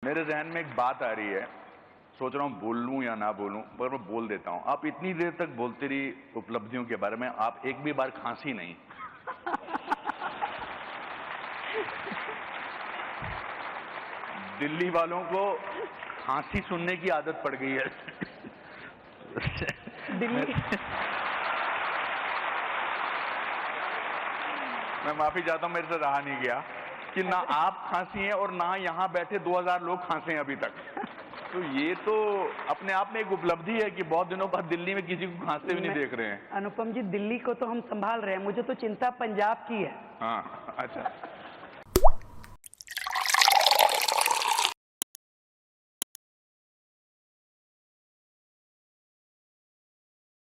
मेरे जहन में एक बात आ रही है, सोच रहा हूं बोलूं या ना बोलूं, पर मैं बोल देता हूं। आप इतनी देर तक बोलती रही उपलब्धियों के बारे में, आप एक भी बार खांसी नहीं। दिल्ली वालों को खांसी सुनने की आदत पड़ गई है। दिल्ली मैं माफी चाहता हूं, मेरे से रहा नहीं गया कि ना आप खांसी हैं और ना यहां बैठे 2000 लोग खांसे हैं अभी तक। तो ये तो अपने आप में एक उपलब्धि है कि बहुत दिनों बाद दिल्ली में किसी को खांसते भी नहीं देख रहे हैं। अनुपम जी, दिल्ली को तो हम संभाल रहे हैं, मुझे तो चिंता पंजाब की है। हाँ, अच्छा।